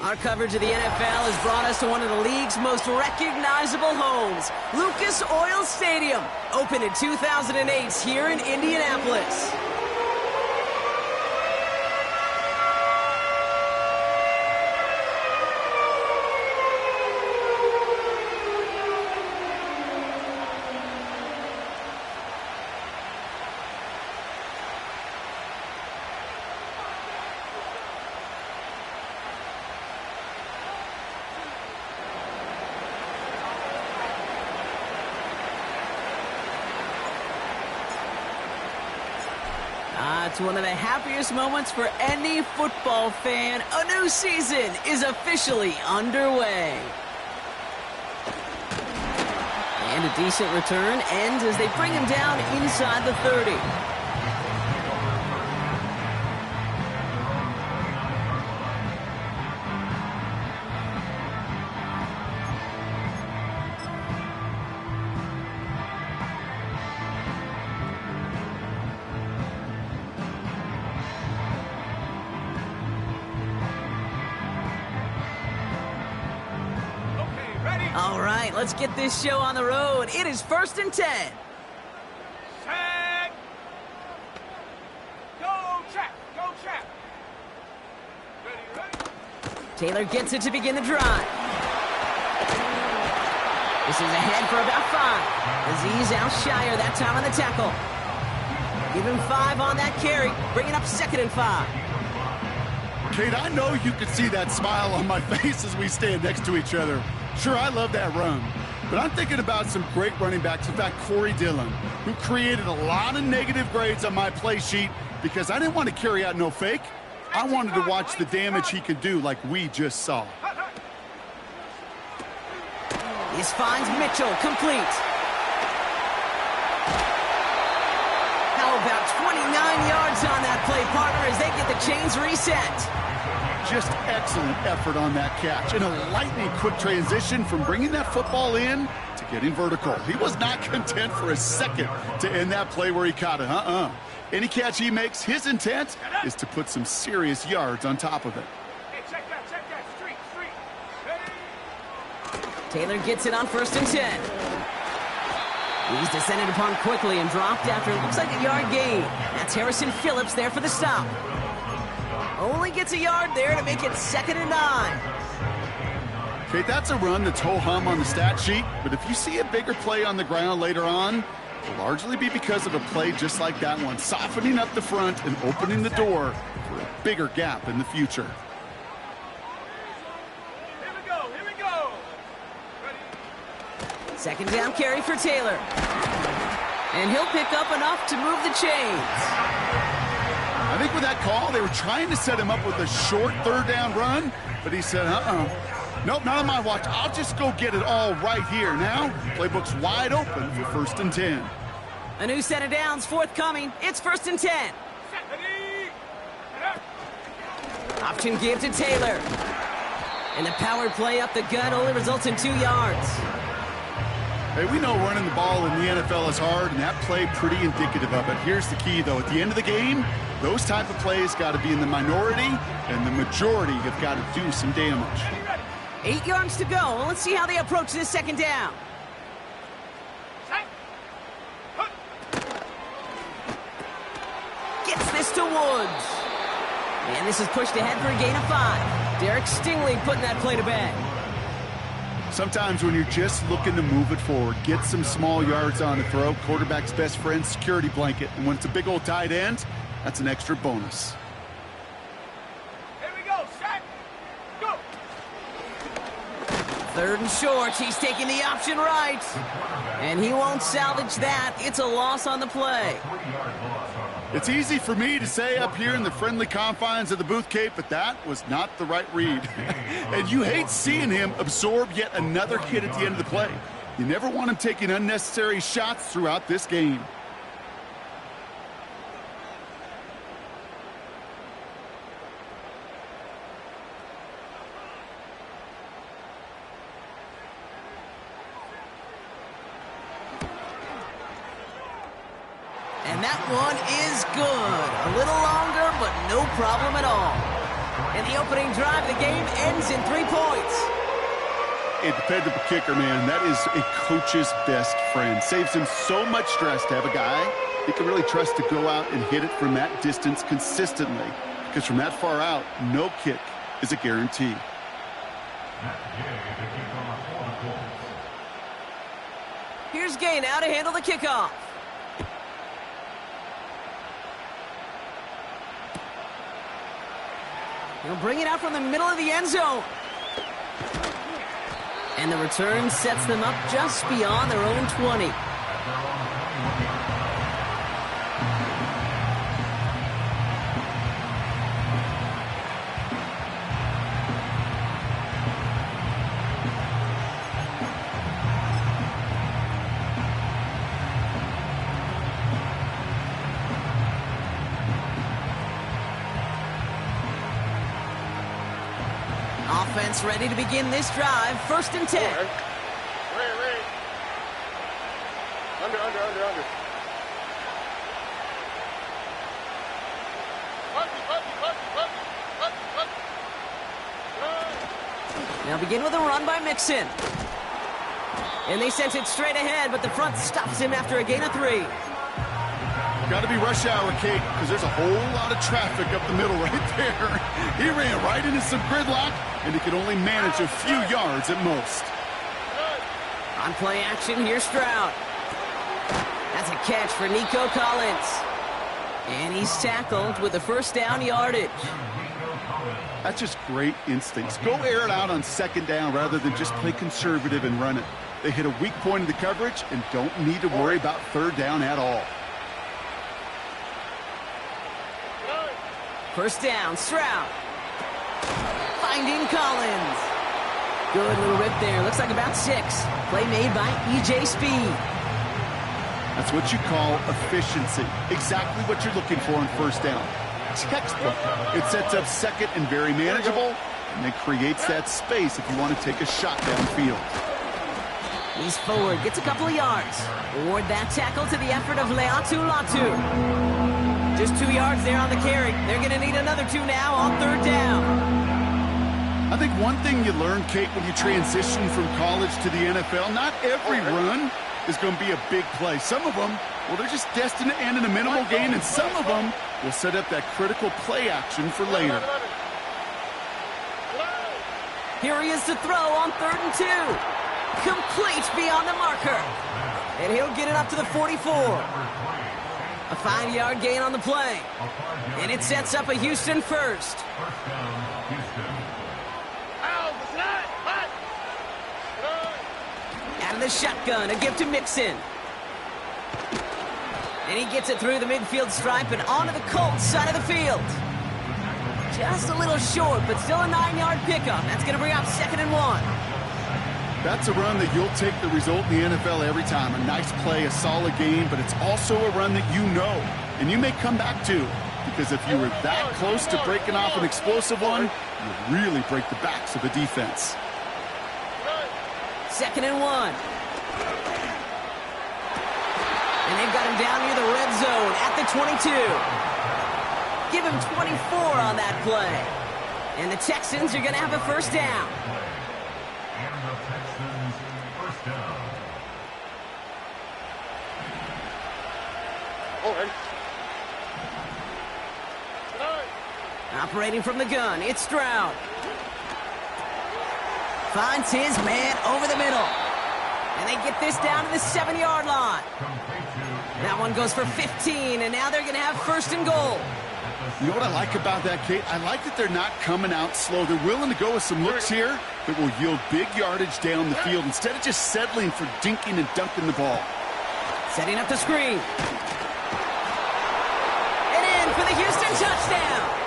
Our coverage of the NFL has brought us to one of the league's most recognizable homes, Lucas Oil Stadium, opened in 2008 here in Indianapolis. It's one of the happiest moments for any football fan. A new season is officially underway. And a decent return ends as they bring him down inside the 30. All right, let's get this show on the road. It is 1st and 10. Set. Go, check. Go, check. Ready. Taylor gets it to begin the drive. This is ahead for about 5. Aziz Al-Shire that time on the tackle. Give him 5 on that carry, bringing up 2nd and 5. Kate, I know you can see that smile on my face as we stand next to each other. Sure, I love that run, but I'm thinking about some great running backs. In fact, Corey Dillon, who created a lot of negative grades on my play sheet because I didn't want to carry out no fake. I wanted to watch the damage he could do like we just saw. This finds Mitchell, complete. How about 29 yards on that play, partner, as they get the chains reset. Just excellent effort on that catch. And a lightning quick transition from bringing that football in to getting vertical. He was not content for a second to end that play where he caught it. Any catch he makes, his intent is to put some serious yards on top of it. Hey, check that. Street. Ready. Taylor gets it on 1st and 10. He's descended upon quickly and dropped after it looks like a yard gain. That's Harrison Phillips there for the stop. Only gets a yard there to make it 2nd and 9. Okay, that's a run that's ho-hum on the stat sheet, but if you see a bigger play on the ground later on, it'll largely be because of a play just like that one, softening up the front and opening the door for a bigger gap in the future. Here we go. Ready. 2nd down carry for Taylor. And he'll pick up enough to move the chains. I think with that call, they were trying to set him up with a short 3rd down run, but he said, nope, not on my watch. I'll just go get it all right here. Now, playbook's wide open for 1st and 10. A new set of downs forthcoming. It's 1st and 10. Option give to Taylor. And the power play up the gut only results in 2 yards. Hey, we know running the ball in the NFL is hard, and that play pretty indicative of it. Here's the key, though. At the end of the game, those type of plays got to be in the minority, and the majority have got to do some damage. 8 yards to go. Well, let's see how they approach this 2nd down. Gets this to Woods. And this is pushed ahead for a gain of 5. Derek Stingley putting that play to bed. Sometimes when you're just looking to move it forward, get some small yards on the throw, quarterback's best friend, security blanket. And when it's a big old tight end, that's an extra bonus. Here we go. Set. Go. 3rd and short. He's taking the option right. And he won't salvage that. It's a loss on the play. It's easy for me to say up here in the friendly confines of the booth, Kate, but that was not the right read. And you hate seeing him absorb yet another hit at the end of the play. You never want him taking unnecessary shots throughout this game. And that one is good. A little longer, but no problem at all. And the opening drive of the game ends in 3 points. A dependable kicker, man, that is a coach's best friend. Saves him so much stress to have a guy he can really trust to go out and hit it from that distance consistently. Because from that far out, no kick is a guarantee. Here's Gay now to handle the kickoff. He'll bring it out from the middle of the end zone. And the return sets them up just beyond their own 20. Offense ready to begin this drive. 1st and 10. Ray. Under. Now begin with a run by Mixon. And they sent it straight ahead, but the front stops him after a gain of 3. Got to be rush hour, Kate, because there's a whole lot of traffic up the middle right there. He ran right into some gridlock, and he could only manage a few yards at most. On play action, here's Stroud. That's a catch for Nico Collins. And he's tackled with a 1st down yardage. That's just great instincts. Go air it out on 2nd down rather than just play conservative and run it. They hit a weak point in the coverage and don't need to worry about 3rd down at all. 1st down, Stroud. Finding Collins. Good little rip there. Looks like about 6. Play made by E.J. Speed. That's what you call efficiency. Exactly what you're looking for on 1st down. Textbook. It sets up 2nd and very manageable, and it creates that space if you want to take a shot downfield. He's forward, gets a couple of yards. Reward that tackle to the effort of Leatu Latu. Just 2 yards there on the carry. They're going to need another 2 now on 3rd down. I think one thing you learn, Kate, when you transition from college to the NFL, not every run is going to be a big play. Some of them, well, they're just destined to end in a minimal gain, and some of them will set up that critical play action for later. Here he is to throw on 3rd and 2. Complete beyond the marker. And he'll get it up to the 44. A 5-yard gain on the play. And it sets up a Houston 1st. Out of the shotgun, a give to Mixon. And he gets it through the midfield stripe and onto the Colts side of the field. Just a little short, but still a 9-yard pickup. That's going to bring up 2nd and 1. That's a run that you'll take the result in the NFL every time. A nice play, a solid game, but it's also a run that you know, and you may come back to. Because if you were that close to breaking off an explosive one, you really break the backs of the defense. 2nd and 1. And they've got him down near the red zone at the 22. Give him 24 on that play. And the Texans are going to have a 1st down. Operating from the gun, it's Stroud. Finds his man over the middle. And they get this down to the 7-yard line. That one goes for 15, and now they're going to have 1st and goal. You know what I like about that, Kate? I like that they're not coming out slow. They're willing to go with some looks here that will yield big yardage down the field instead of just settling for dinking and dunking the ball. Setting up the screen. And in for the Houston touchdown.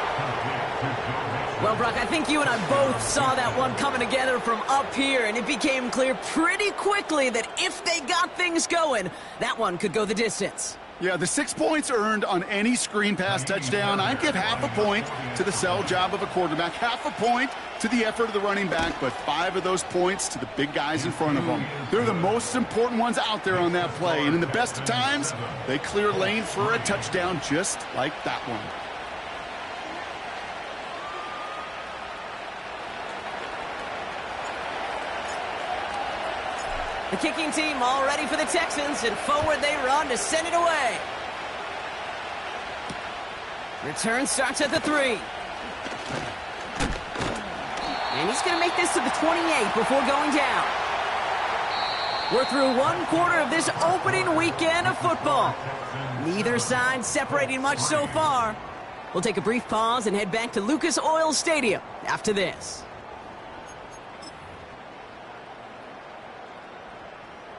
Well, Brock, I think you and I both saw that one coming together from up here, and it became clear pretty quickly that if they got things going, that one could go the distance. Yeah, the 6 points earned on any screen pass touchdown. I'd give half a point to the sell job of a quarterback, half a point to the effort of the running back, but 5 of those points to the big guys in front of them. They're the most important ones out there on that play, and in the best of times, they clear lane for a touchdown just like that one. The kicking team all ready for the Texans, and forward they run to send it away. Return starts at the 3. And he's going to make this to the 28 before going down. We're through one quarter of this opening weekend of football. Neither side separating much so far. We'll take a brief pause and head back to Lucas Oil Stadium after this.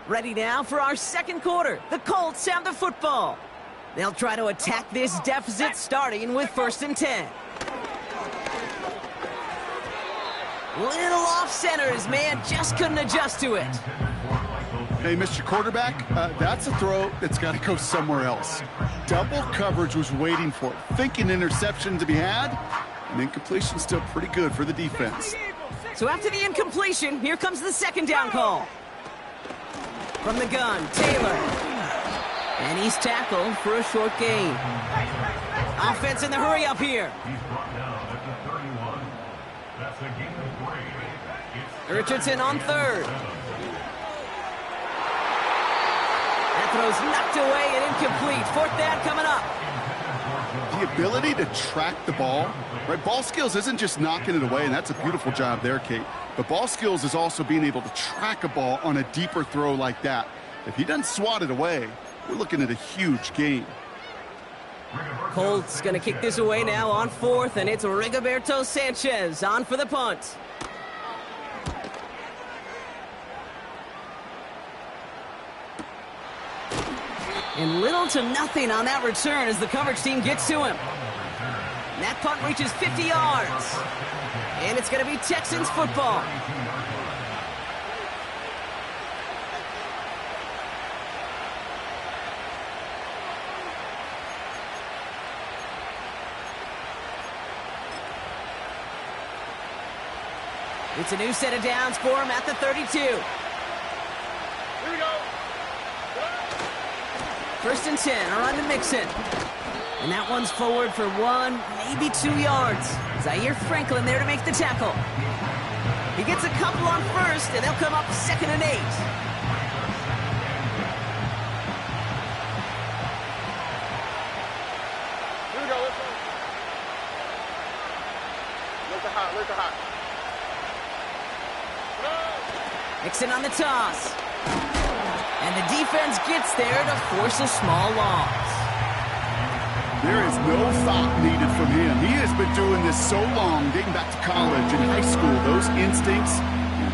Ready now for our second quarter. The Colts have the football. They'll try to attack this deficit starting with 1st and 10. Little off center, his man just couldn't adjust to it. Hey, Mr. Quarterback, that's a throw that's got to go somewhere else. Double coverage was waiting for it. Thinking interception to be had, and incompletion still pretty good for the defense. So after the incompletion, here comes the second down call. From the gun, Taylor. And he's tackled for a short gain. Offense in the hurry up here. Richardson on 3rd. That throw's knocked away and incomplete. 4th down coming up. The ability to track the ball, right? Ball skills isn't just knocking it away, and that's a beautiful job there, Kate. But ball skills is also being able to track a ball on a deeper throw like that. If he doesn't swat it away, we're looking at a huge gain. Colts going to kick this away now on 4th, and it's Rigoberto Sanchez on for the punt. And little to nothing on that return as the coverage team gets to him. And that punt reaches 50 yards. And it's going to be Texans football. It's a new set of downs for him at the 32. Here we go. 1st and 10, around to Mixon. And that one's forward for 1, maybe 2 yards. Zaire Franklin there to make the tackle. He gets a couple on 1st, and they'll come up 2nd and 8. Here we go. Let's go. Look at hot. Look at hot. Mixon on the toss. And the defense gets there to force a small loss. There is no thought needed from him. He has been doing this so long, dating back to college and high school. Those instincts,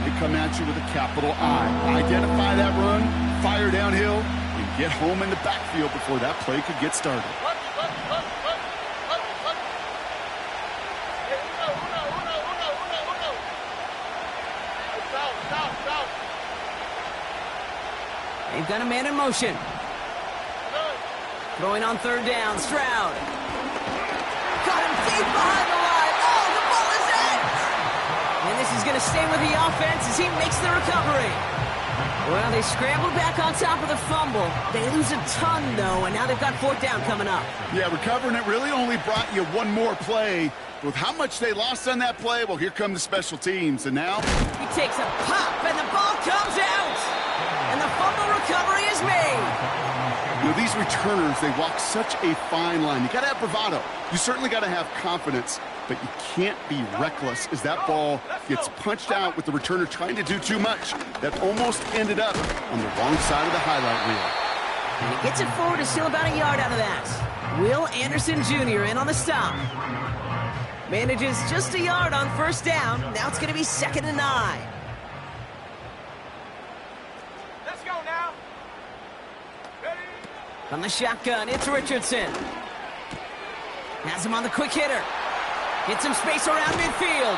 they come at you with a capital I. Identify that run, fire downhill, and get home in the backfield before that play could get started. They've got a man in motion. Throwing on 3rd down, Stroud. Got him deep behind the line. Oh, the ball is in! And this is going to stay with the offense as he makes the recovery. Well, they scrambled back on top of the fumble. They lose a ton, though, and now they've got 4th down coming up. Yeah, recovering it really only brought you one more play. With how much they lost on that play, well, here come the special teams. And now he takes a pop, and the ball comes out. And the fumble recovery is made. You know, these returners, they walk such a fine line. You got to have bravado. You certainly got to have confidence, but you can't be reckless as that ball gets punched out with the returner trying to do too much. That almost ended up on the wrong side of the highlight reel. And he gets it forward to still about a yard out of that. Will Anderson Jr. in on the stop. Manages just a yard on 1st down. Now it's going to be 2nd and 9. From the shotgun, it's Richardson. Has him on the quick hitter. Gets some space around midfield.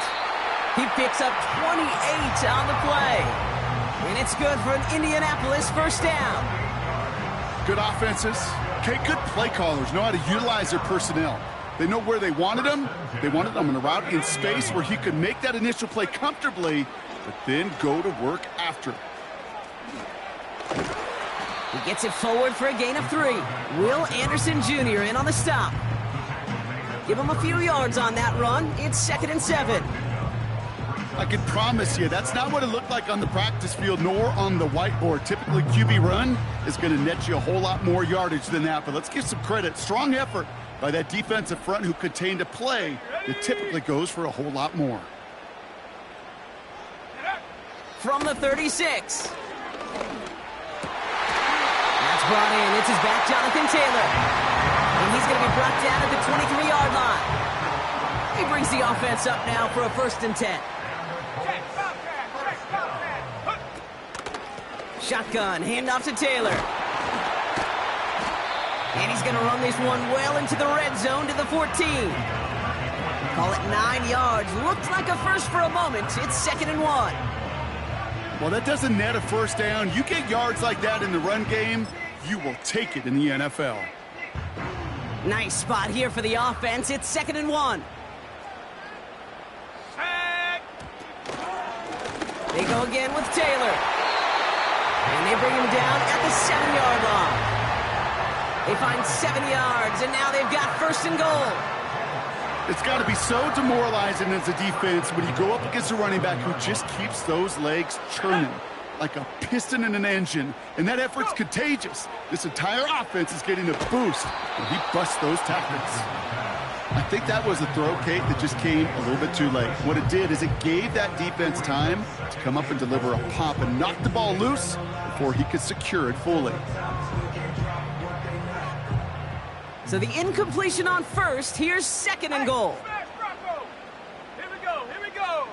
He picks up 28 on the play. And it's good for an Indianapolis 1st down. Good offenses. Okay, good play callers know how to utilize their personnel. They know where they wanted them. They wanted them in a route in space where he could make that initial play comfortably, but then go to work after. He gets it forward for a gain of 3. Will Anderson Jr. in on the stop. Give him a few yards on that run. It's 2nd and 7. I can promise you that's not what it looked like on the practice field nor on the whiteboard. Typically, QB run is going to net you a whole lot more yardage than that. But let's give some credit. Strong effort by that defensive front who contained a play that typically goes for a whole lot more. From the 36. That's brought in. It's his back, Jonathan Taylor. And he's going to be brought down at the 23-yard line. He brings the offense up now for a 1st and 10. Shotgun, handoff to Taylor. And he's going to run this one well into the red zone to the 14. Call it 9 yards. Looked like a first for a moment. It's 2nd and 1. Well, that doesn't net a 1st down. You get yards like that in the run game, you will take it in the NFL. Nice spot here for the offense. It's 2nd and 1. They go again with Taylor. And they bring him down at the 7-yard line. They find 7 yards, and now they've got 1st and goal. It's got to be so demoralizing as a defense when you go up against a running back who just keeps those legs churning like a piston in an engine, and that effort's contagious. This entire offense is getting a boost, and he busts those tactics. I think that was a throw, Kate, that just came a little bit too late. What it did is it gave that defense time to come up and deliver a pop and knock the ball loose before he could secure it fully. So the incompletion on 1st. Here's 2nd and goal. Here we go.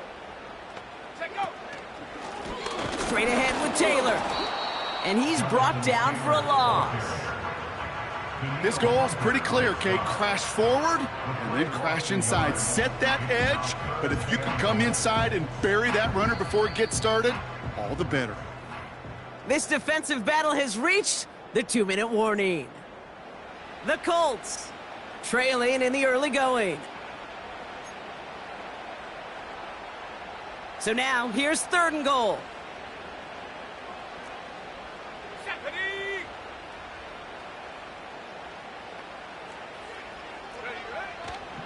Check go. Straight ahead with Taylor. And he's brought down for a loss. This goal is pretty clear, Kate. Crash forward and then crash inside. Set that edge, but if you can come inside and bury that runner before it gets started, all the better. This defensive battle has reached the 2-minute warning. The Colts trailing in the early going. So now here's 3rd and goal.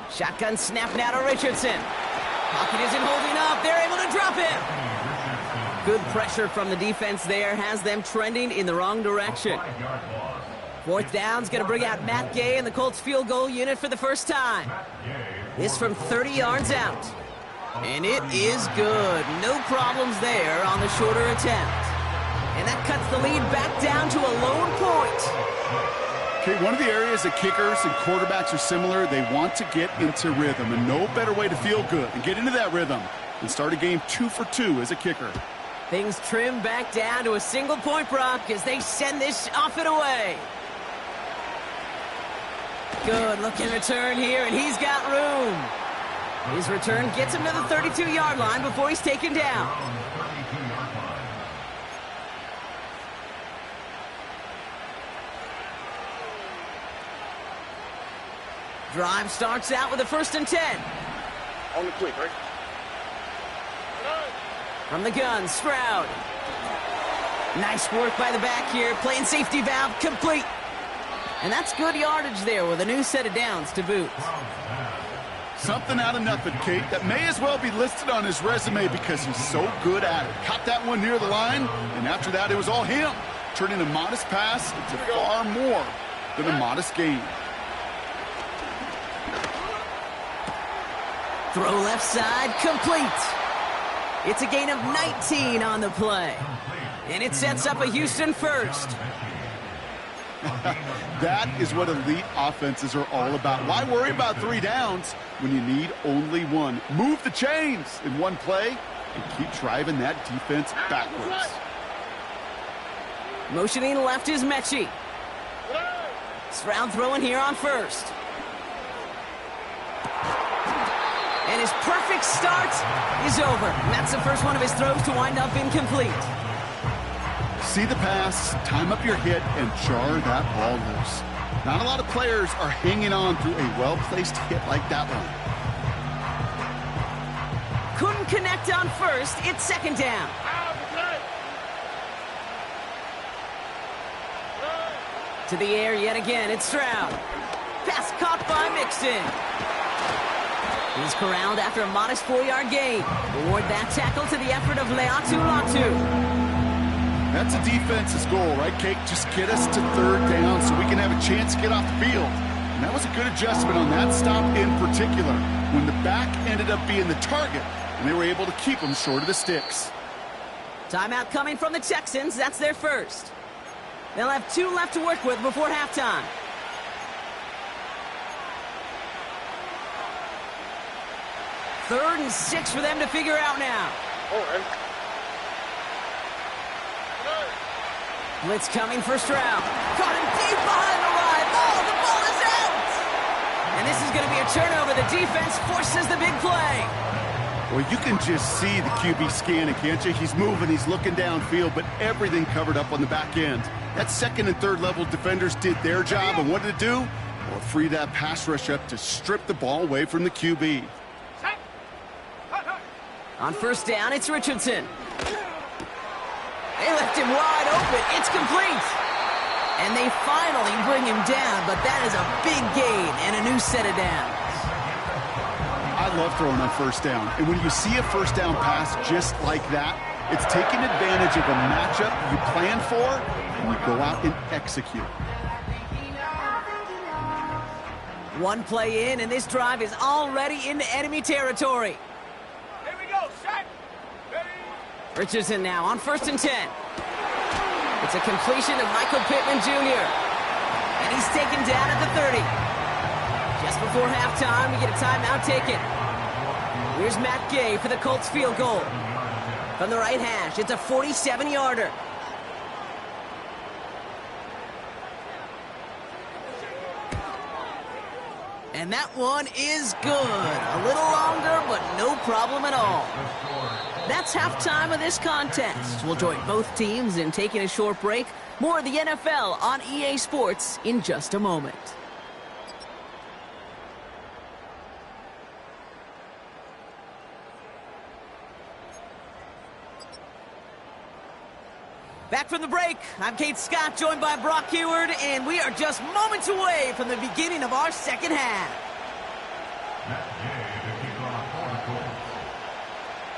Shotgun snap now to Richardson. Pocket isn't holding up. They're able to drop him. Good pressure from the defense there has them trending in the wrong direction. 4th down's going to bring out Matt Gay and the Colts field goal unit for the first time. This from 30 yards out. And it is good. No problems there on the shorter attempt. And that cuts the lead back down to a lone point. Okay, one of the areas that kickers and quarterbacks are similar, they want to get into rhythm. And no better way to feel good and get into that rhythm than start a game 2 for 2 as a kicker. Things trim back down to a single point, Brock, as they send this off and away. Good looking return here, and he's got room. His return gets him to the 32-yard line before he's taken down. Drive starts out with a 1st and 10. On the quick, right? From the gun, Stroud. Nice work by the back here, playing safety valve complete. And that's good yardage there with a new set of downs to boot. Something out of nothing, Kate, that may as well be listed on his resume because he's so good at it. Caught that one near the line, and after that it was all him, turning a modest pass into far more than a modest gain. Throw left side, complete. It's a gain of 19 on the play. And it sets up a Houston 1st. That is what elite offenses are all about. Why worry about 3 downs when you need only 1? Move the chains in one play and keep driving that defense backwards. Motioning left is Mechie. Stroud throwing here on 1st. And his perfect start is over. And that's the first one of his throws to wind up incomplete. See the pass, time up your hit, and jar that ball loose. Not a lot of players are hanging on through a well-placed hit like that one. Couldn't connect on 1st. It's 2nd down. To the air yet again. It's Stroud. Pass caught by Mixon. He's corralled after a modest 4-yard gain. Award that tackle to the effort of Leatu Latu. That's a defense's goal, right, Kate? Just get us to third down so we can have a chance to get off the field. And that was a good adjustment on that stop in particular, when the back ended up being the target, and they were able to keep him short of the sticks. Timeout coming from the Texans. That's their first. They'll have 2 left to work with before halftime. Third and 6 for them to figure out now. All right. Blitz coming for Stroud. Caught him deep behind the line. Oh, the ball is out! And this is going to be a turnover. The defense forces the big play. Well, you can just see the QB scanning, can't you? He's moving, he's looking downfield, but everything covered up on the back end. That second and third level defenders did their job, and what did it do? Well, free that pass rush up to strip the ball away from the QB. On first down, it's Richardson. They left him wide open. It's complete. And they finally bring him down, but that is a big gain and a new set of downs. I love throwing on first down. And when you see a first down pass just like that, it's taking advantage of a matchup you plan for, and you go out and execute. One play in, and this drive is already into enemy territory. Here we go. Set. Ready. Richardson now on first and 10. It's a completion of Michael Pittman Jr. And he's taken down at the 30. Just before halftime, we get a timeout taken. Here's Matt Gay for the Colts field goal. From the right hash, it's a 47-yarder. And that one is good. A little longer, but no problem at all. That's halftime of this contest. We'll join both teams in taking a short break. More of the NFL on EA Sports in just a moment. Back from the break, I'm Kate Scott, joined by Brock Heward, and we are just moments away from the beginning of our second half.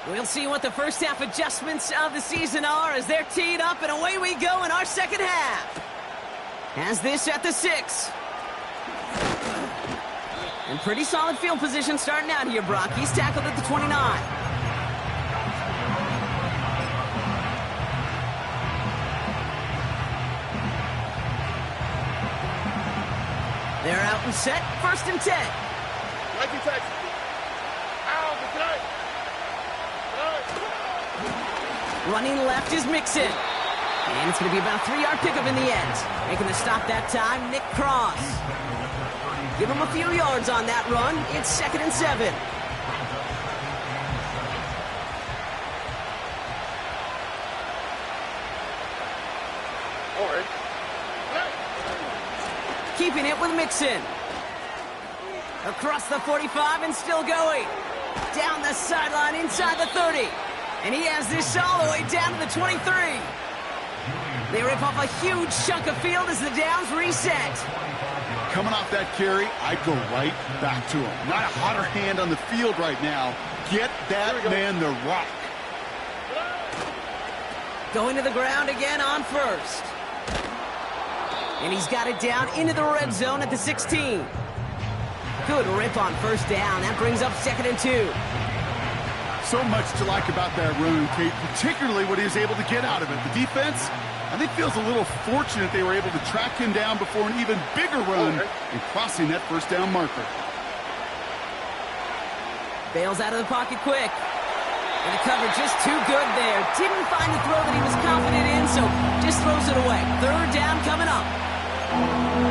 We'll see what the first half adjustments of the season are as they're teed up, and away we go in our second half. Has this at the 6. And pretty solid field position starting out here, Brock. He's tackled at the 29. They're out and set, first and 10. Mikey Texas. Out the tonight. Running left is Mixon. And it's going to be about a 3-yard pickup in the end. Making the stop that time, Nick Cross. Give him a few yards on that run. It's second and 7. All right. Keeping it with Mixon. Across the 45 and still going. Down the sideline inside the 30. And he has this all the way down to the 23. They rip off a huge chunk of field as the downs reset. Coming off that carry, I'd go right back to him. Not a hotter hand on the field right now. Get that man the rock. Going to the ground again on first. And he's got it down into the red zone at the 16. Good rip on first down. That brings up second and 2. So much to like about that run, Kate, particularly what he was able to get out of it. The defense, I think, feels a little fortunate they were able to track him down before an even bigger run and crossing that first down marker. Bails out of the pocket quick. And the cover just too good there. Didn't find the throw that he was confident in, so just throws it away. Third down coming up.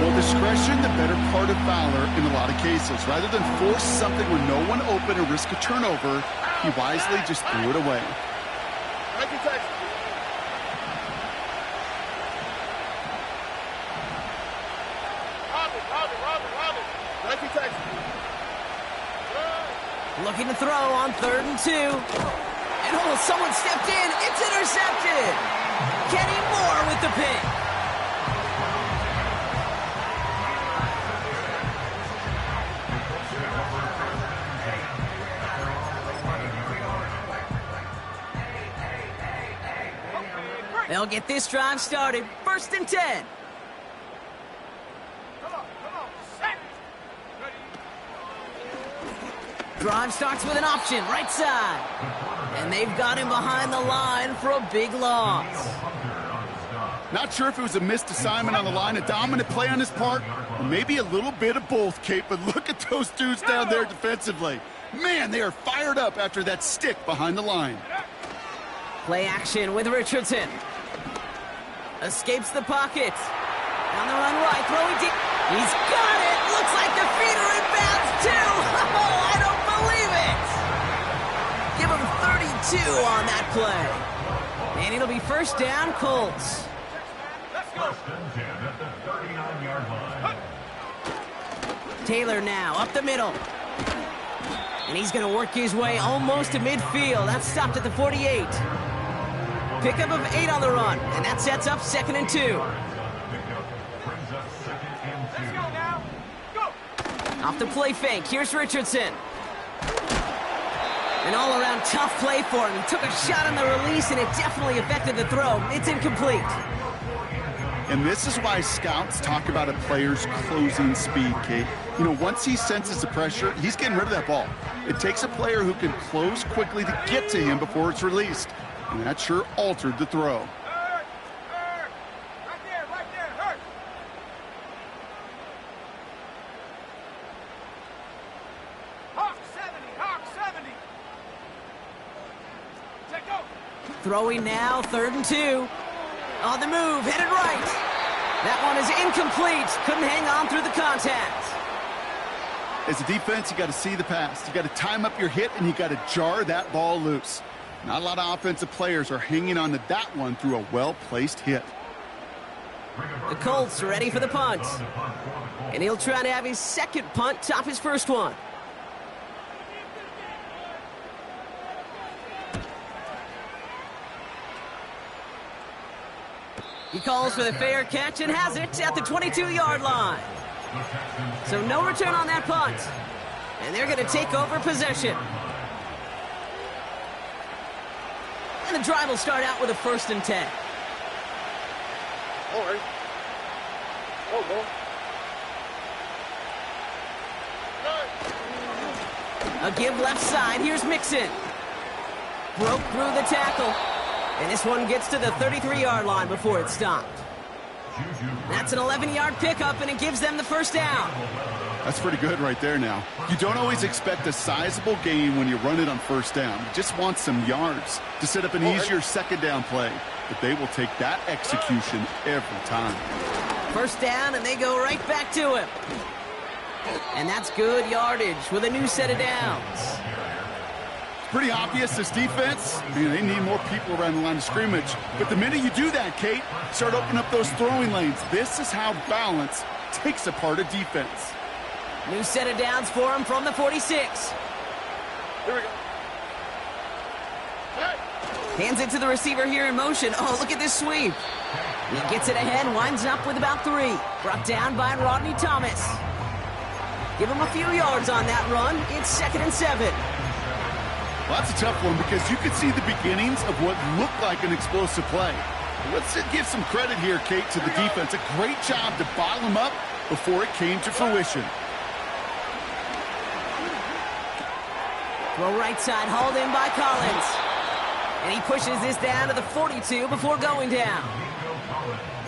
Well, discretion, the better part of valor in a lot of cases. Rather than force something with no one open or risk a turnover, he wisely just threw it away. Mikey Texas. Robin. Mikey Texas. Looking to throw on third and 2. And oh, someone stepped in. It's intercepted. Kenny Moore with the pick. They'll get this drive started. 1st and 10. Come on, set. Drive starts with an option, right side. And they've got him behind the line for a big loss. Not sure if it was a missed assignment on the line, a dominant play on his part, or maybe a little bit of both, Kate, but look at those dudes down there defensively. Man, they are fired up after that stick behind the line. Play action with Richardson. Escapes the pocket. On the run right, throwing deep. He's got it! Looks like the feet are in bounds too! Oh, I don't believe it! Give him 32 on that play. And it'll be 1st down, Colts. Let's go. Taylor now, up the middle. And he's going to work his way almost to midfield. That's stopped at the 48. Pickup of 8 on the run, and that sets up 2nd and 2. Let's go now. Go. Off the play fake, here's Richardson. An all-around tough play for him. He took a shot on the release, and it definitely affected the throw. It's incomplete. And this is why scouts talk about a player's closing speed, Kate. You know, once he senses the pressure, he's getting rid of that ball. It takes a player who can close quickly to get to him before it's released. And that sure altered the throw. Hurt. Right there, hurt. Hawk 70. Take go. Throwing now, 3rd and 2. On the move, headed right. That one is incomplete. Couldn't hang on through the contact. As a defense, you got to see the pass. You got to time up your hit, and you got to jar that ball loose. Not a lot of offensive players are hanging on to that one through a well-placed hit. The Colts are ready for the punt. And he'll try to have his 2nd punt top his 1st one. He calls for the fair catch and has it at the 22-yard line. So no return on that punt. And they're going to take over possession. And the drive will start out with a 1st and 10. All right. A give left side. Here's Mixon. Broke through the tackle. And this one gets to the 33-yard line before it's stopped. That's an 11-yard pickup, and it gives them the 1st down. That's pretty good right there now. You don't always expect a sizable gain when you run it on 1st down. You just want some yards to set up an easier 2nd down play. But they will take that execution every time. 1st down, and they go right back to him. And that's good yardage with a new set of downs. Pretty obvious, this defense, they need more people around the line of scrimmage. But the minute you do that, Kate, start opening up those throwing lanes. This is how balance takes apart a defense. New set of downs for him from the 46. Here we go. Hands it to the receiver here in motion. Oh, look at this sweep. He gets it ahead, winds up with about 3. Brought down by Rodney Thomas. Give him a few yards on that run. It's 2nd and 7. Well, that's a tough one because you could see the beginnings of what looked like an explosive play. Let's give some credit here, Kate, to the defense. A great job to bottle them up before it came to fruition. Throw right side, hauled in by Collins. And he pushes this down to the 42 before going down.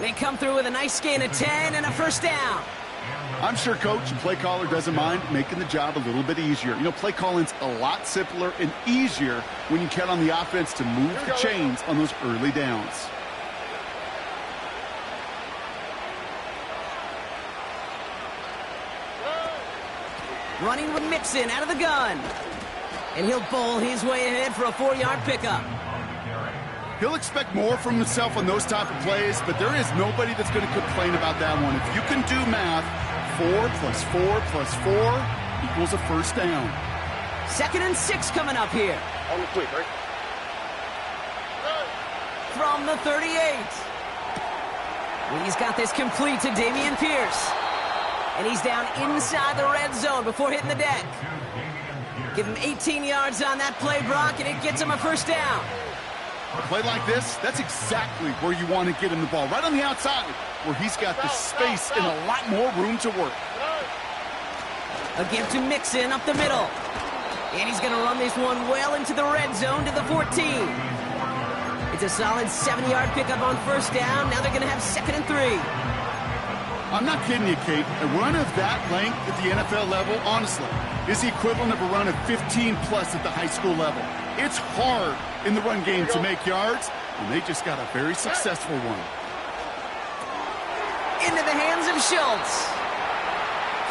They come through with a nice gain of 10 and a 1st down. I'm sure coach and play caller doesn't mind making the job a little bit easier. You know, play calling's a lot simpler and easier when you count on the offense to move the chains on those early downs. Running with Mixon out of the gun. And he'll bowl his way ahead for a 4-yard pickup. He'll expect more from himself on those type of plays, but there is nobody that's going to complain about that one. If you can do math, 4 plus 4 plus 4 equals a 1st down. 2nd and 6 coming up here. On the quick, right? From the 38. He's got this complete to Dameon Pierce. And he's down inside the red zone before hitting the deck. Give him 18 yards on that play, Brock, and it gets him a 1st down. A play like this, that's exactly where you want to get him the ball. Right on the outside, where he's got the space and a lot more room to work. A give to Mixon up the middle. And he's going to run this one well into the red zone to the 14. It's a solid 70-yard pickup on first down. Now they're going to have 2nd and 3. I'm not kidding you, Kate. A run of that length at the NFL level, honestly, is the equivalent of a run of 15-plus at the high school level. It's hard in the run game to make yards, and they just got a very successful one. Into the hands of Schultz.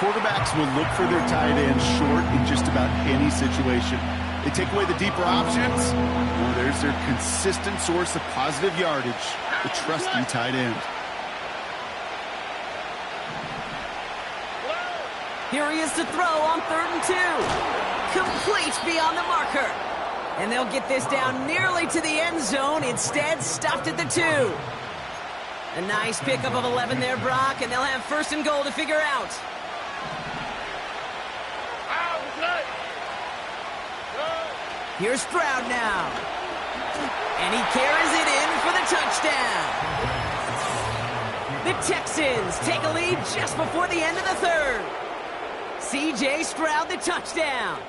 Quarterbacks will look for their tight end short in just about any situation. They take away the deeper options. Well, there's their consistent source of positive yardage, the trusty tight end. Here he is to throw on 3rd and 2. Complete beyond the marker. And they'll get this down nearly to the end zone. Instead, stopped at the 2. A nice pickup of 11 there, Brock, and they'll have 1st and goal to figure out. Here's Stroud now. And he carries it in for the touchdown. The Texans take a lead just before the end of the 3rd. C.J. Stroud, the touchdown.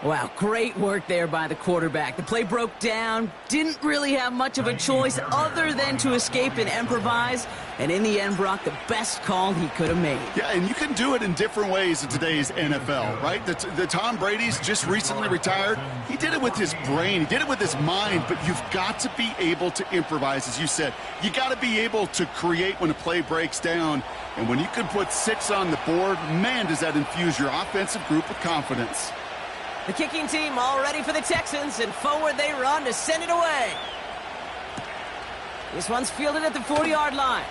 Wow, great work there by the quarterback. The play broke down, didn't really have much of a choice other than to escape and improvise. And in the end, Brock, the best call he could have made. Yeah, and you can do it in different ways in today's NFL, right? The Tom Brady's just recently retired. He did it with his brain. He did it with his mind. But you've got to be able to improvise, as you said. You got to be able to create when a play breaks down. And when you can put 6 on the board, man, does that infuse your offensive group with confidence. The kicking team all ready for the Texans, and forward they run to send it away. This one's fielded at the 40-yard line.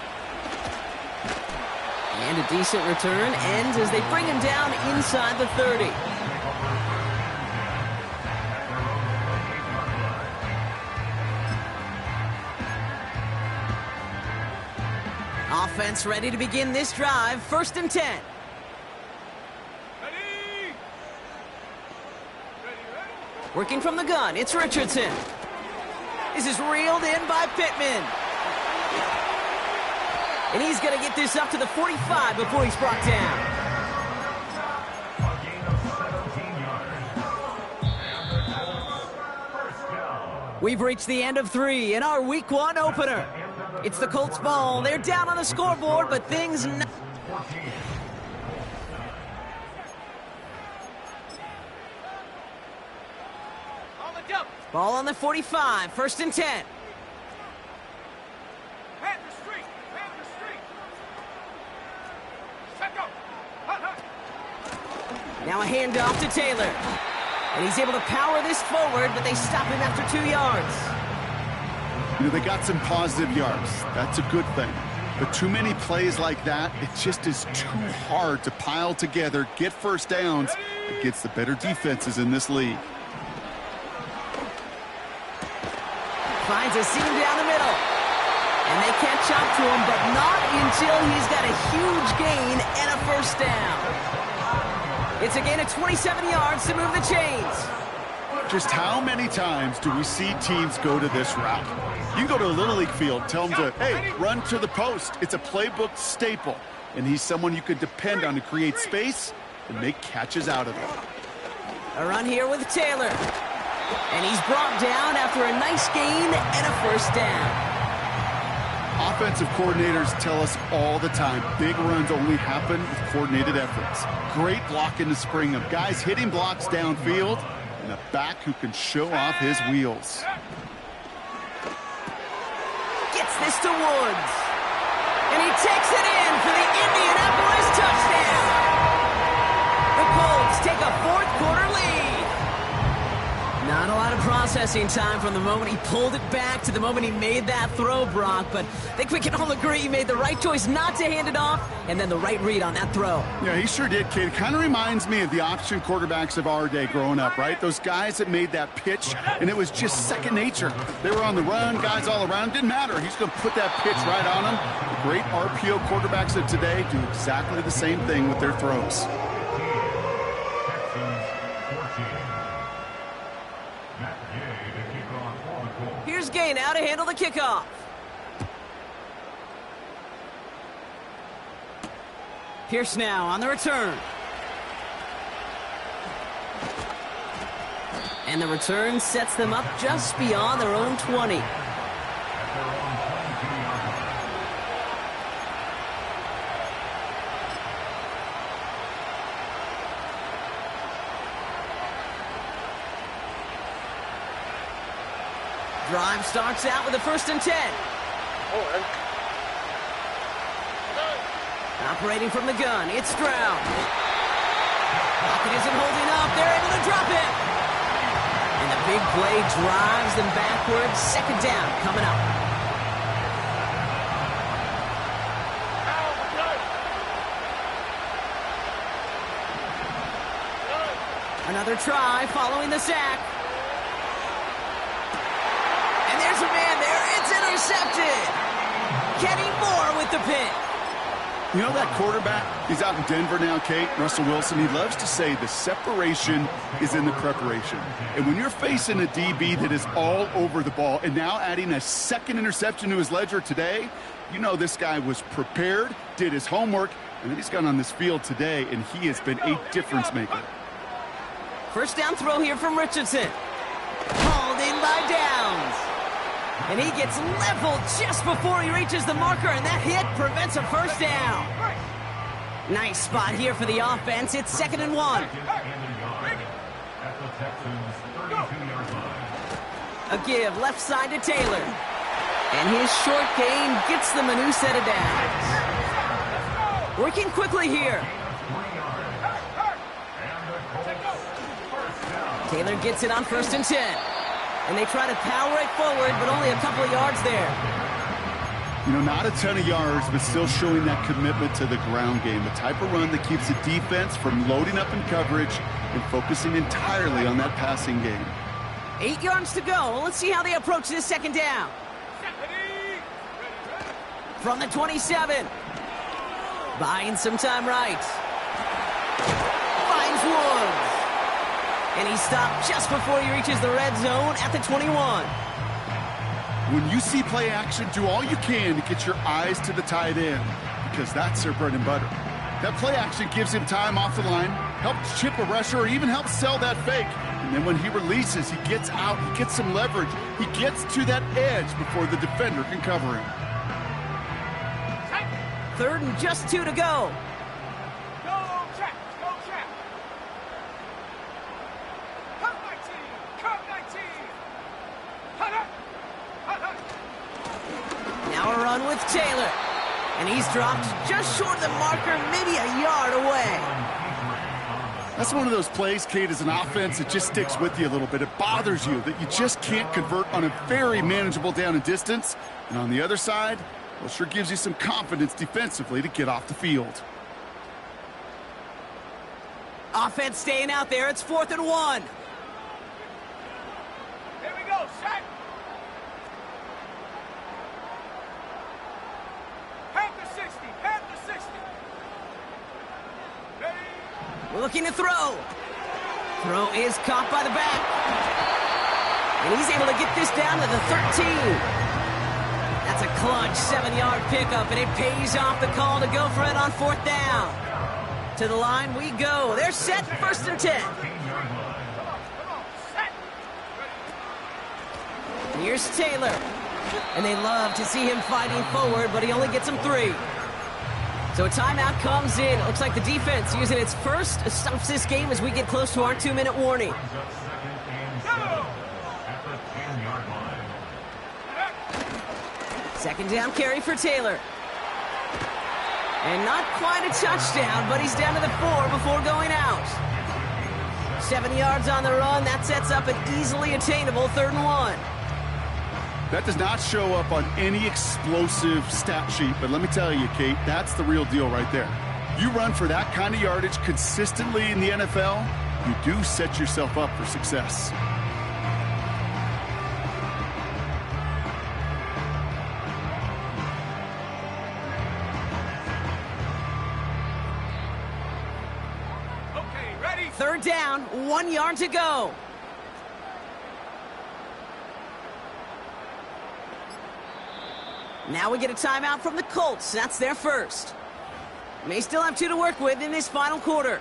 And a decent return ends as they bring him down inside the 30. Offense ready to begin this drive. 1st and 10. Working from the gun, it's Richardson. This is reeled in by Pittman. And he's going to get this up to the 45 before he's brought down. We've reached the end of 3 in our Week 1 opener. It's the Colts ball. They're down on the scoreboard, but things... Ball on the 45, 1st and 10. Now a handoff to Taylor. And he's able to power this forward, but they stop him after 2 yards. You know, they got some positive yards. That's a good thing. But too many plays like that, it just is too hard to pile together, get 1st downs against the better defenses in this league. Finds a seam down the middle. And they catch up to him, but not until he's got a huge gain and a 1st down. It's a gain of 27 yards to move the chains. Just how many times do we see teams go to this route? You go to a Little League field, tell them to, hey, run to the post. It's a playbook staple, and he's someone you could depend on to create space and make catches out of it. A run here with Taylor. And he's brought down after a nice gain and a 1st down. Offensive coordinators tell us all the time, big runs only happen with coordinated efforts. Great blocking to spring them. Guys hitting blocks downfield, and a back who can show off his wheels. Gets this to Woods. And he takes it in for the Indianapolis touchdown. The Colts take a 4th quarter lead. Not a lot of processing time from the moment he pulled it back to the moment he made that throw, Brock. But I think we can all agree he made the right choice not to hand it off, and then the right read on that throw. Yeah, he sure did, kid. It kind of reminds me of the option quarterbacks of our day growing up, right? Those guys that made that pitch, and it was just second nature. They were on the run, guys all around. Didn't matter. He's going to put that pitch right on them. The great RPO quarterbacks of today do exactly the same thing with their throws. Here's Gay now to handle the kickoff. Pierce now on the return. And the return sets them up just beyond their own 20. Drive starts out with a 1st and 10. Operating from the gun, it's Stroud. Pocket isn't holding up. They're able to drop it. And the big play drives them backwards. 2nd down coming up. Another try following the sack. And there's a man there. It's intercepted. Kenny Moore with the pick. You know that quarterback? He's out in Denver now, Kate. Russell Wilson, he loves to say the separation is in the preparation. And when you're facing a DB that is all over the ball and now adding a 2nd interception to his ledger today, you know this guy was prepared, did his homework, and then he's gone on this field today, and he has been a difference maker. 1st down throw here from Richardson. Called in by Downs. And he gets leveled just before he reaches the marker, and that hit prevents a 1st down. Nice spot here for the offense. It's 2nd and 1. A give left side to Taylor. And his short gain gets them a new set of downs. Working quickly here. Taylor gets it on 1st and 10. And they try to power it forward, but only a couple of yards there. You know, not a ton of yards, but still showing that commitment to the ground game. The type of run that keeps the defense from loading up in coverage and focusing entirely on that passing game. 8 yards to go. Let's see how they approach this 2nd down. From the 27. Buying some time right. Finds Woods. And he stopped just before he reaches the red zone at the 21. When you see play action, do all you can to get your eyes to the tight end, because that's their bread and butter. That play action gives him time off the line, helps chip a rusher, or even helps sell that fake. And then when he releases, he gets out, he gets some leverage. He gets to that edge before the defender can cover him. 3rd and just 2 to go. Now a run with Taylor. And he's dropped just short of the marker, maybe a yard away. That's one of those plays, Kate, as an offense, it just sticks with you a little bit. It bothers you that you just can't convert on a very manageable down and distance. And on the other side, well, sure gives you some confidence defensively to get off the field. Offense staying out there. It's 4th and 1. Here we go, set. Looking to throw. Throw is caught by the back. And he's able to get this down to the 13. That's a clutch 7-yard pickup, and it pays off the call to go for it on 4th down. To the line we go. They're set, 1st and 10. Here's Taylor. And they love to see him fighting forward, but he only gets him 3. So a timeout comes in. It looks like the defense using its first stops this game as we get close to our 2-minute warning. Second down carry for Taylor. And not quite a touchdown, but he's down to the 4 before going out. 7 yards on the run. That sets up an easily attainable 3rd and 1. That does not show up on any explosive stat sheet, but let me tell you, Kate, that's the real deal right there. You run for that kind of yardage consistently in the NFL, you do set yourself up for success. Okay, ready? 3rd down, 1 yard to go. Now we get a timeout from the Colts. That's their first. May still have 2 to work with in this final quarter.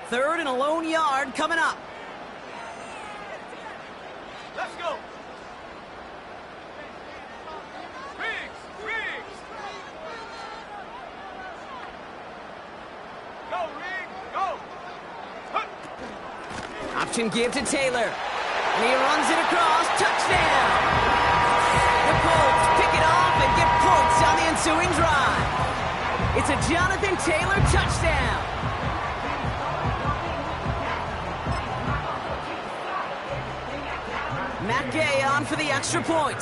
Third and a lone yard coming up. Let's go. Riggs. Go, Riggs. Go. Option give to Taylor. And he runs it across. Touchdown. The Colts pick it off and get points on the ensuing drive. It's a Jonathan Taylor touchdown. Matt Gay on for the extra point.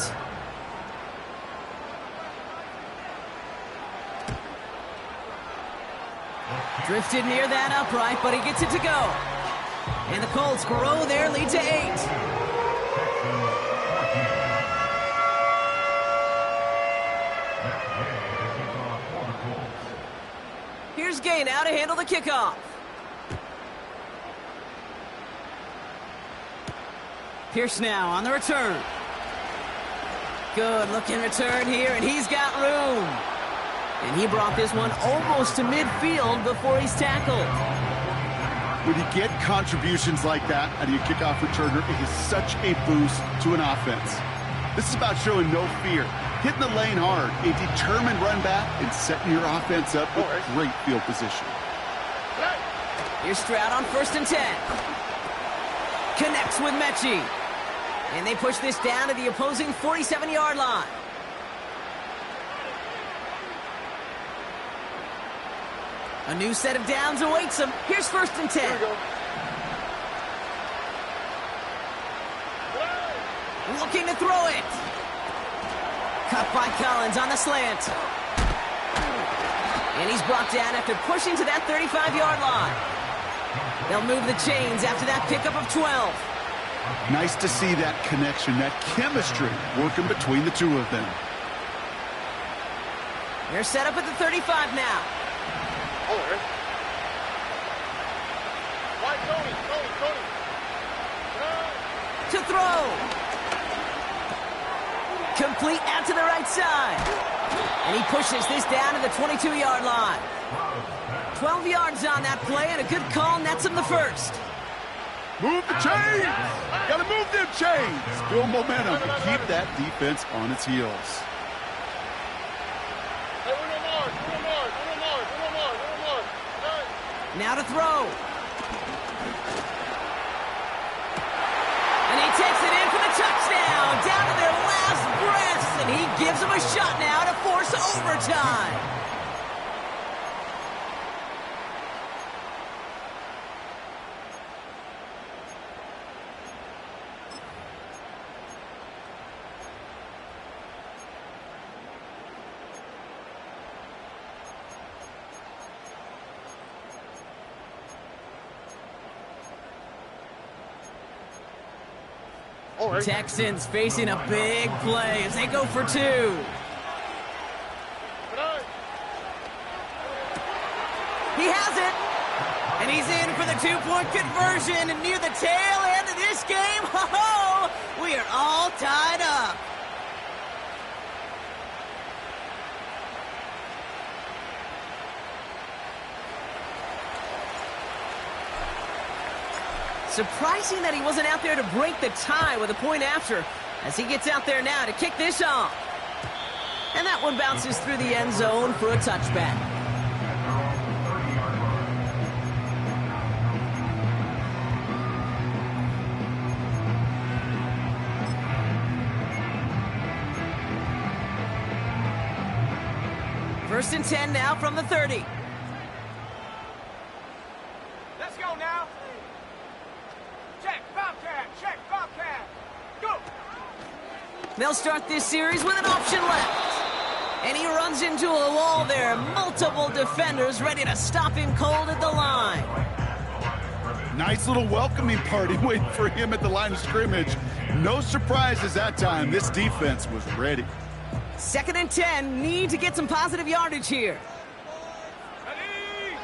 Drifted near that upright, but he gets it to go. And the Colts grow their lead to 8. Here's Gay now to handle the kickoff. Pierce now on the return. Good looking return here, and he's got room. And he brought this one almost to midfield before he's tackled. When you get contributions like that out of your kickoff returner, it is such a boost to an offense. This is about showing no fear, hitting the lane hard, a determined run back, and setting your offense up with great field position. Here's Stroud on 1st and 10. Connects with Mechie. And they push this down to the opposing 47-yard line. A new set of downs awaits them. Here's 1st and 10. Here we go. Looking to throw it. Cut by Collins on the slant. And he's brought down after pushing to that 35-yard line. They'll move the chains after that pickup of 12. Nice to see that connection, that chemistry working between the two of them. They're set up at the 35 now. Over. Why, Tony. To throw. Complete out to the right side. And he pushes this down to the 22-yard line. 12 yards on that play, and a good call nets him the first. Move the chains! Gotta move them chains! Build momentum and keep that defense on its heels. Hey, one more. Now to throw. And he takes it in for the touchdown. Down to their last breaths, and he gives them a shot now to force overtime. Texans facing a big play as they go for 2. He has it. And he's in for the 2-point conversion. And near the tail end of this game, we are all tied up. Surprising that he wasn't out there to break the tie with a point after, as he gets out there now to kick this off. And that one bounces through the end zone for a touchback. First and 10 now from the 30. Let's go now. Check, Bobcat. Go. They'll start this series with an option left. And he runs into a wall there. Multiple defenders ready to stop him cold at the line. Nice little welcoming party waiting for him at the line of scrimmage. No surprises that time. This defense was ready. 2nd and 10. Need to get some positive yardage here. Ready?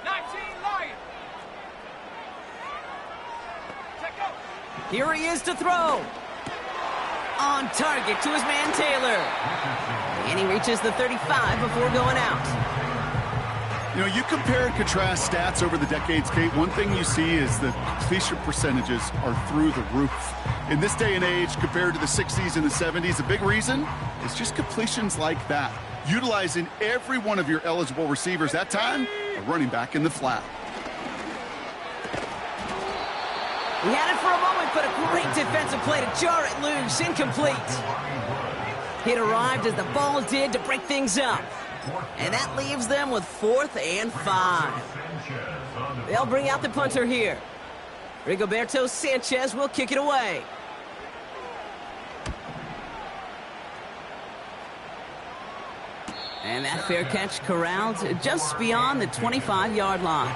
19 Lions. Check out. Here he is to throw. On target to his man Taylor. And he reaches the 35 before going out. You know, you compare and contrast stats over the decades, Kate. One thing you see is the completion percentages are through the roof. In this day and age, compared to the 60s and the 70s, a big reason is just completions like that. Utilizing every one of your eligible receivers. That time, a running back in the flat. He had it for a moment, but a great defensive play to jar it loose. Incomplete. It arrived as the ball did to break things up. And that leaves them with 4th and 5. They'll bring out the punter here. Rigoberto Sanchez will kick it away. And that fair catch corralled just beyond the 25-yard line.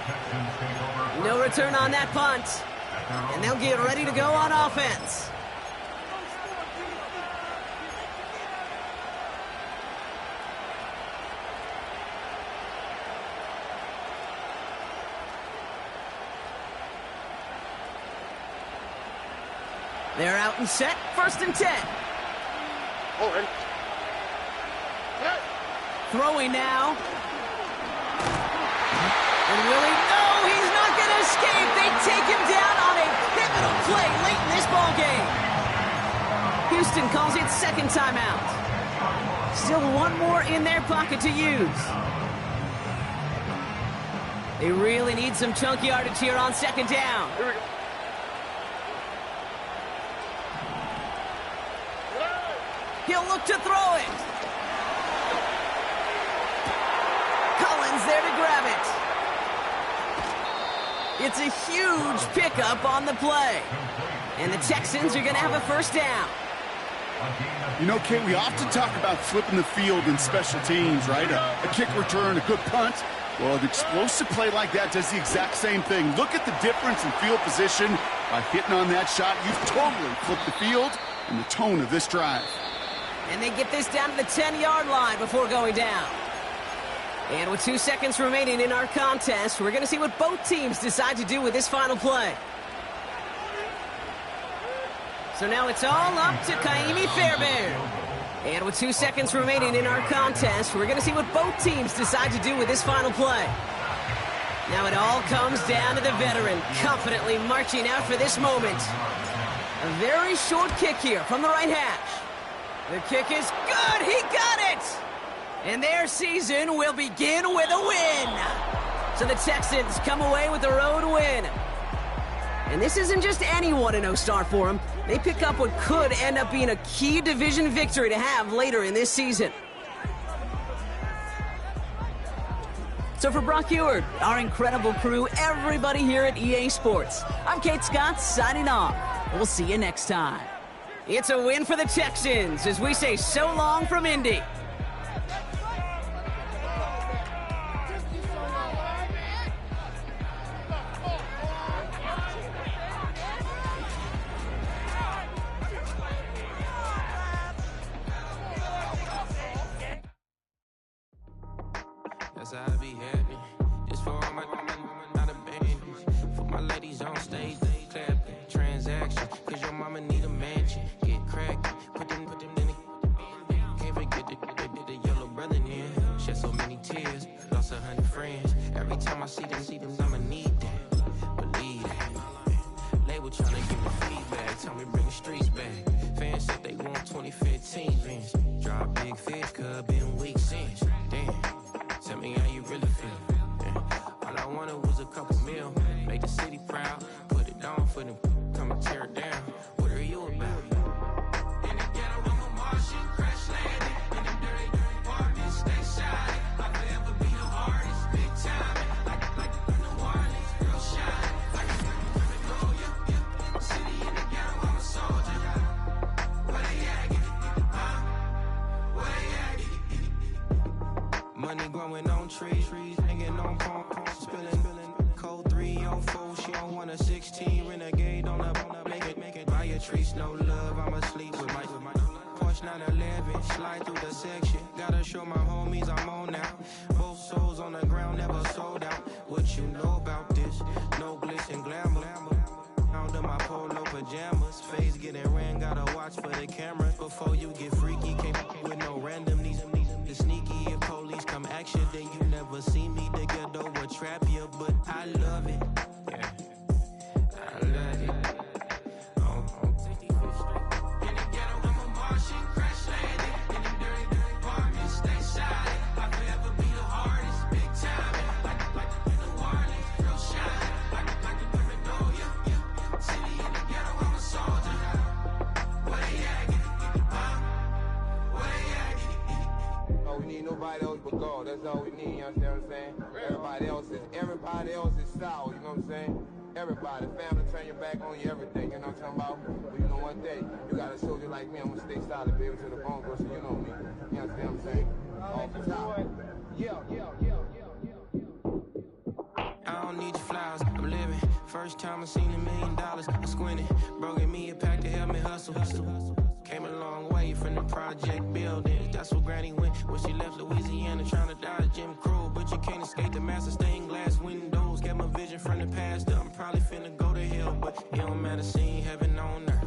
No return on that punt. And they'll get ready to go on offense. They're out and set. 1st and 10. Hold it. Throwing now. And will he? No, he's not going to escape. They take him down on a pivotal play late in this ball game. Houston calls it 2nd timeout. Still one more in their pocket to use. They really need some chunky yardage here on 2nd down. Here we go. He'll look to throw it. Collins there to grab it. It's a huge pickup on the play. And the Texans are going to have a 1st down. You know, Kate, we often talk about flipping the field in special teams, right? A kick return, a good punt. Well, an explosive play like that does the exact same thing. Look at the difference in field position. By hitting on that shot, you've totally flipped the field and the tone of this drive. And they get this down to the 10-yard line before going down. And with 2 seconds remaining in our contest, we're going to see what both teams decide to do with this final play. So now it's all up to Kaimi Fairbairn. And with 2 seconds remaining in our contest, we're going to see what both teams decide to do with this final play. Now it all comes down to the veteran, confidently marching out for this moment. A very short kick here from the right hash. The kick is good. He got it. And their season will begin with a win. So the Texans come away with the road win. And this isn't just any 1-0 start for them. They pick up what could end up being a key division victory to have later in this season. So for Brock Ewart, our incredible crew, everybody here at EA Sports, I'm Kate Scott signing off. We'll see you next time. It's a win for the Texans as we say so long from Indy. That's how I be happening. This for all my not a band. For my ladies on stage, they clapping. Transaction, cause your mama need a mansion. Get cracked, put them in the. Can't forget the yellow brother in. Shed so many tears, lost 100 friends. Every time I see them, I'ma need that. Believe that. Label tryna give me feedback, tell me bring the streets back. Fans said they want 2015 Vince. Drop big fish, cuz been weak since. Damn. Tell me how you really feel. Yeah. All I wanted was a couple mil. Make the city proud. Put it on for them. Come and tear it down. What are you about? In the ghetto, I'm a Martian. Crash landing. In them dirty apartments. Stay shining. I'll forever be the hardest. Big time. Like New Orleans. Girl shine. Like a go, yeah. City in the ghetto, I'm a soldier. Where they at? Where they at? Money growing on trees, hanging on palm, spilling, code 304. She don't want a 16, renegade on up, make it. Buy a tree, no love, I'm asleep with my Porsche 911. Slide through the section, gotta show my homies I'm on now. Both souls on the ground, never sold out. What you know about this? No glitz and glamour. Under my polo pajamas, face getting ran, gotta watch for the cameras. Before you get freaky, can't with no randomness. The sneaky, if police come action, then you never see me. The ghetto will trap you, but I love it. Yeah, I love it. Nobody else but God, that's all we need, you understand what I'm saying? Everybody else is sour, you know what I'm saying? Everybody, family turn your back on you, everything, you know what I'm talking about? But you know one day, you got a soldier like me, I'm gonna stay solid, baby, to the bone, bro, so you know me. You understand what I'm saying? Off the top. Yeah. I don't need your flowers, I'm living. First time I seen $1 million, I squinted. Bro gave me a pack to help me hustle. Came a long way from the project buildings. That's where Granny went when she left Louisiana, trying to dodge Jim Crow. But you can't escape the master stained glass windows. Got my vision from the past. I'm probably finna go to hell, but it don't matter, seeing heaven on earth.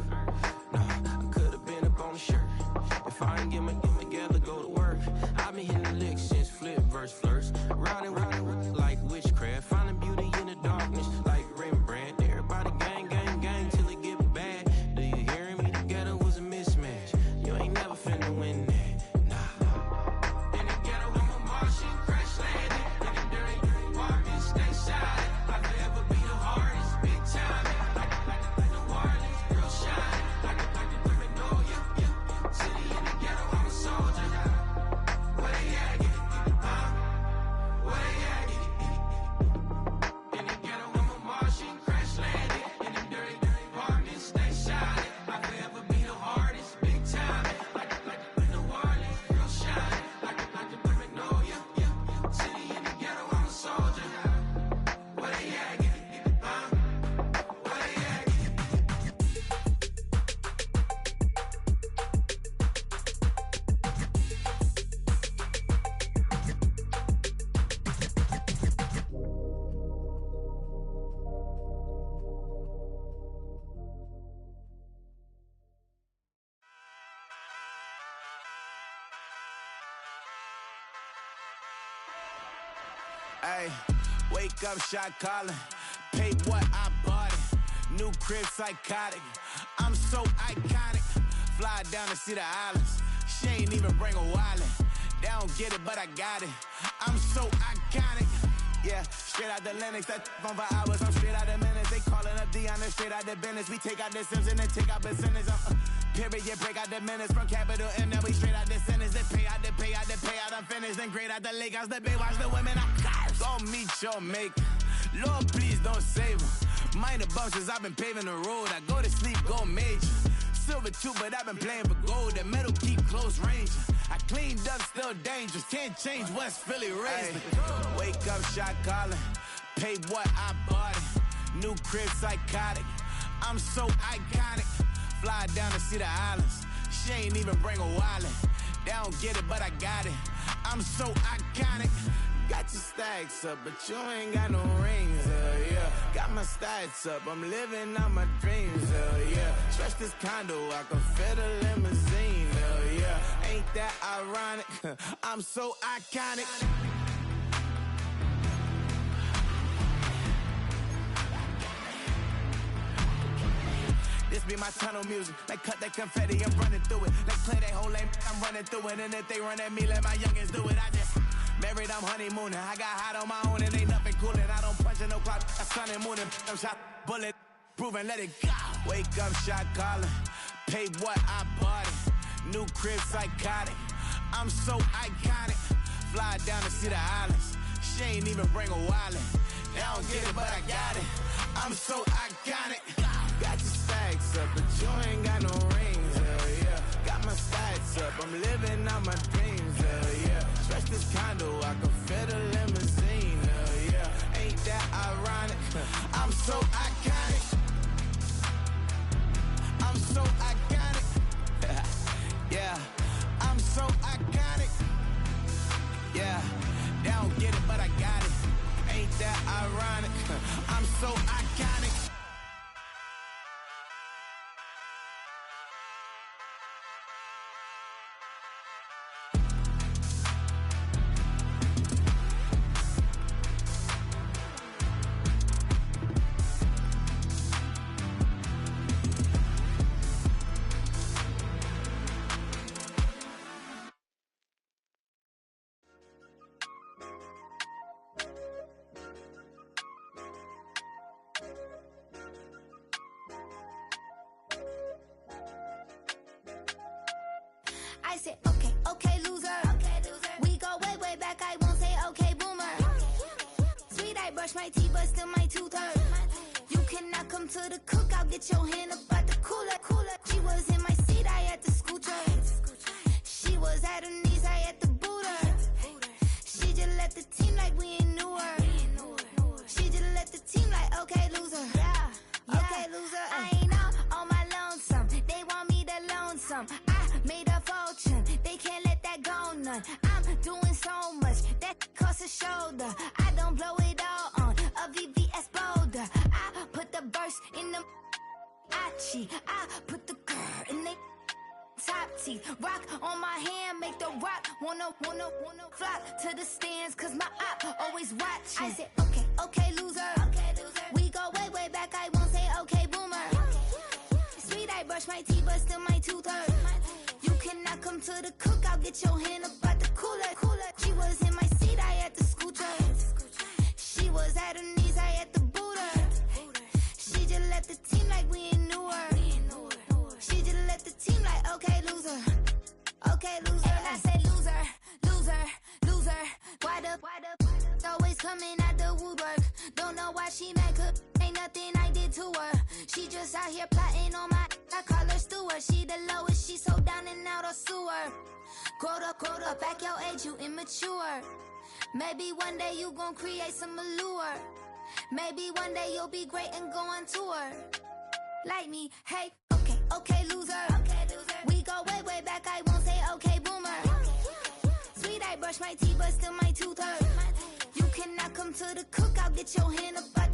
No, I could've been up on the shirt. If I ain't get my together, go to work. I've been hitting the licks since flip verse flirts. Riding like witchcraft, finding beauty in the darkness like Rembrandt. Everybody gang till it get bad. Do you hear me? Together was a mismatch. You ain't never finna win that. Nah. In the ghetto, I'm a Martian, crash landing. In the dirty apartment, stay silent. I'll forever be the hardest, big time. Like the wireless, real shine. Like the criminal, yeah. City in the ghetto, I'm a soldier. Where they at? Where they at? In the ghetto, I'm a Martian, crash landing. In the dirty apartment, stay silent. I'll forever be the hardest, big time. Like the wireless, real shine. Like the criminal, yeah. City in the ghetto, I'm a soldier. Where they at? Where they at? Ay, wake up, shot calling. Pay what I bought it. New crib, psychotic. I'm so iconic. Fly down to see the islands. She ain't even bring a wallet. They don't get it, but I got it. I'm so iconic. Yeah, straight out the Lennox, that on for hours. I'm straight out the minutes. They calling up Dion, straight out the business. We take out the Sims and then take out percentage. Period, break out the minutes from capital M. Now we straight out the sentence. They pay out, I'm finished. Then grade out the lake house, the bay, watch the women. I go meet your maker. Lord, please don't save them. Minor bumps, I've been paving the road. I go to sleep, go major. Silver too, but I've been playing for gold. The metal keep close range. I cleaned up, still dangerous. Can't change West Philly raised. Wake up, shot calling. Pay what I bought it. New crib, psychotic. I'm so iconic. Fly down to see the islands. She ain't even bring a wallet. They don't get it, but I got it. I'm so iconic. Got your stacks up, but you ain't got no rings, yeah. Got my stats up, I'm living out my dreams, yeah. Stretch this condo, I can fit a limousine, yeah. Ain't that ironic? I'm so iconic. This be my tunnel music. Like cut that confetti, I'm running through it. Like play that whole lane, I'm running through it. And if they run at me, let my youngins do it. I just married, I'm honeymooning. I got hot on my own and ain't nothing coolin'. I don't punch in no clock, I sun and moonin'. I'm shot, bullet, proven, let it go. Wake up, shot calling. Pay what I bought it. New crib, psychotic. I'm so iconic. Fly down to see the islands. She ain't even bring a wallet. They don't get it, but I got it. I'm so iconic. Got your stacks up, but you ain't got no rings, yeah. Got my stats up, I'm living out my dreams, yeah. Stretch this condo, I can fit a limousine, yeah. Ain't that ironic? I'm so iconic. I'm so iconic. Yeah, I'm so I said, okay, okay, loser. We go way, way back, I won't say okay, boomer. Sweet, I brush my teeth, but still my tooth hurt. You cannot come to the cookout, get your hand up at the cooler. She was in my seat, I had to scoot her. She was at her knees, I had to boot her. She just left the team like we ain't knew her. She just left the team like, okay, loser. Okay, loser. I ain't on my lonesome. They want me to loan some. I made a fortune. They can't let that go none. I'm doing so much that costs a shoulder. I don't blow it all on a VVS boulder. I put the verse in the Achi. I put the girl in the top teeth. Rock on my hand, make the rock wanna flock to the stands, cause my op always watching. I said, okay, okay, loser. We go way, way back, I won't say okay, boomer. Sweet, I brush my teeth, but still my tooth hurt. You cannot come to the cookout, get your hand up at the cooler. She was in my seat, I had to scoot her. She was at her knees, I had to boot her. She just left the team like we ain't knew her. She just left the team like, okay, loser. Okay, loser. And I said, loser, loser, loser. Why the always coming out the woodwork? Don't know why she mad, cause ain't nothing I did to her. She just out here plotting on my, I call her steward. She the lowest, she so down and out of sewer. Growed up, back your age, you immature. Maybe one day you gon' create some allure. Maybe one day you'll be great and go on tour. Like me, hey, okay, okay, loser. We go way, way back, I won't say okay, boomer. Sweet, I brush my teeth, but still my tooth hurt. You cannot come to the cookout, get your hand up.